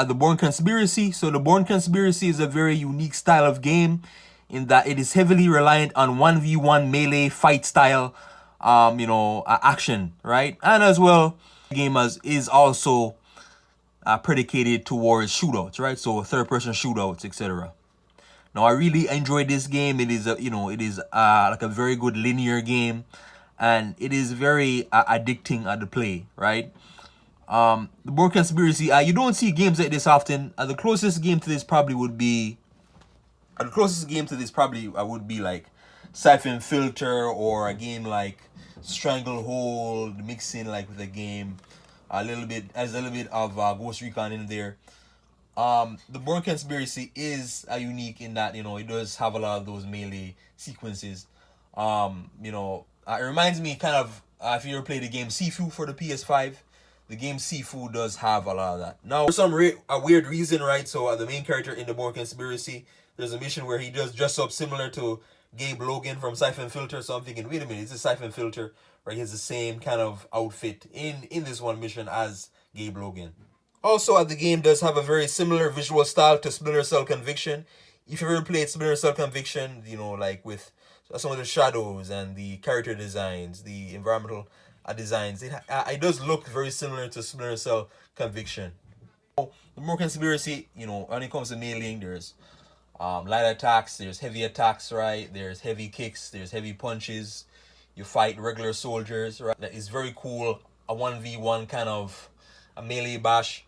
The Bourne Conspiracy. So the Bourne Conspiracy is a very unique style of game in that it is heavily reliant on 1v1 melee fight style, action, right? And as well, the game is also predicated towards shootouts, right? So third person shootouts, etc. Now I really enjoyed this game. It is like a very good linear game, and it is very addicting at the play, right? The Bourne Conspiracy. You don't see games like this often. The closest game to this probably would be. The closest game to this probably would be like Siphon Filter, or a game like Stranglehold, mixing like with a game a little bit of Ghost Recon in there. The Bourne Conspiracy is unique in that it does have a lot of those melee sequences. It reminds me kind of if you ever played the game Sifu for the PS5. The game Sifu does have a lot of that. Now, for some a weird reason, right? So the main character in the Bourne Conspiracy, there's a mission where he does dress up similar to Gabe Logan from Siphon Filter. So I'm thinking, wait a minute, it's a Siphon Filter, right? He has the same kind of outfit in this one mission as Gabe Logan. Also, the game does have a very similar visual style to Splinter Cell Conviction. If you ever played Splinter Cell Conviction, like with some of the shadows and the character designs, the environmental designs, it does look very similar to Splinter Cell Conviction. The Bourne Conspiracy, when it comes to meleeing, there's light attacks, there's heavy attacks, right? There's heavy kicks, there's heavy punches. You fight regular soldiers, right? That is very cool. A 1v1 kind of a melee bash.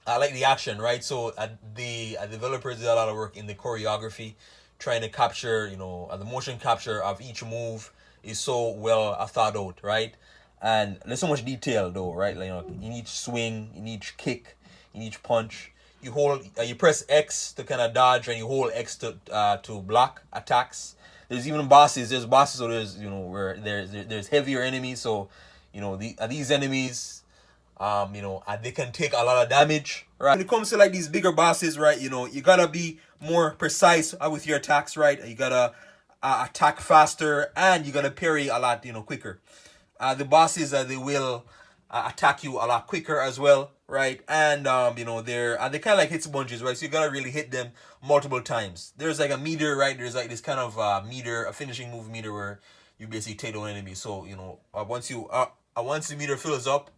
I like the action, right? So the developers did a lot of work in the choreography, trying to capture, the motion capture of each move is so well thought out, right? And there's so much detail though, right? Like, in each swing, in each kick, in each punch, you press X to kind of dodge, and you hold X to block attacks. There's even bosses. There's bosses, so there's where there's heavier enemies. So these enemies. They can take a lot of damage, right? When it comes to like these bigger bosses, right, you gotta be more precise with your attacks, right? You gotta attack faster, and you gotta parry a lot, quicker. The bosses, they will attack you a lot quicker as well, right? And they kind of like hit sponges, right? So you gotta really hit them multiple times. There's like a meter, right? There's like this kind of meter, a finishing move meter, where you basically take down enemies. So once the meter fills up,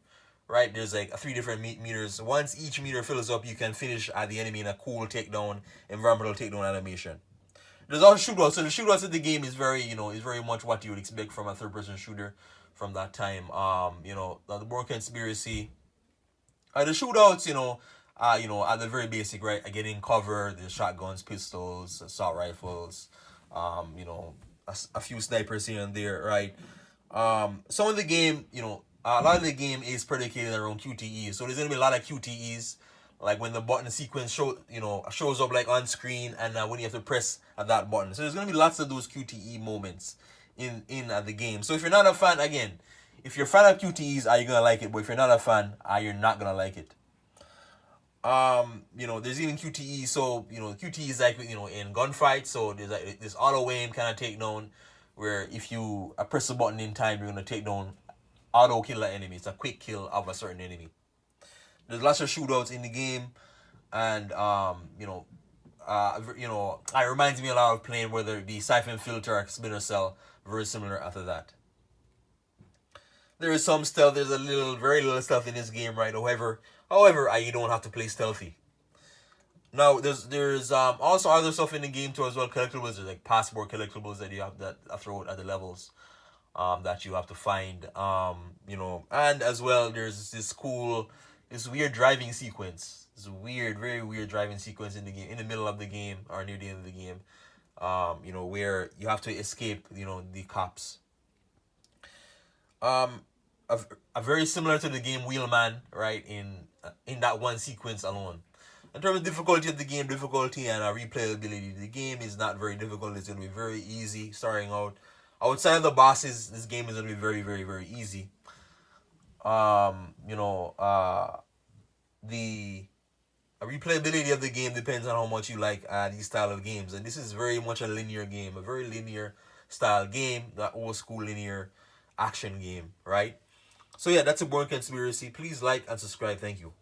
right, there's like 3 different meters. Once each meter fills up, you can finish the enemy in a cool takedown, environmental takedown animation. There's also shootouts. So the shootouts of the game is very much what you would expect from a third-person shooter from that time. The Bourne Conspiracy. The shootouts, are the very basic, right? Getting cover, the shotguns, pistols, assault rifles, a few snipers here and there, right? Some of the game, a lot of the game is predicated around QTEs. So there's gonna be a lot of QTEs, like when the button sequence shows up like on screen, and when you have to press that button. So there's gonna be lots of those QTE moments in the game. So if you're not a fan, again, if you're a fan of QTEs, are you gonna like it? But if you're not a fan, you're not gonna like it. There's even QTE. So QTE is like in gunfights. So there's like this auto aim kind of takedown, where if you press the button in time, you're gonna take down auto kill an enemy. It's a quick kill of a certain enemy. There's lots of shootouts in the game, and it reminds me a lot of playing whether it be Siphon Filter or Splinter Cell. Very similar after that. There is some stealth. There's very little stealth in this game, right? However, you don't have to play stealthy. Now, there's also other stuff in the game too as well. Collectibles, there's like passport collectibles that you have that throw at the levels. That you have to find, and as well, there's this weird driving sequence. This weird, very weird driving sequence in the game, in the middle of the game or near the end of the game, where you have to escape, the cops. A very similar to the game Wheelman, right? In that one sequence alone. In terms of difficulty of the game, difficulty and replayability, the game is not very difficult. It's gonna be very easy starting out. Outside of the bosses, this game is going to be very, very, very easy. The replayability of the game depends on how much you like these style of games. And this is very much a linear game, a very linear style game, that old school linear action game, right? So yeah, that's a Bourne Conspiracy. Please like and subscribe. Thank you.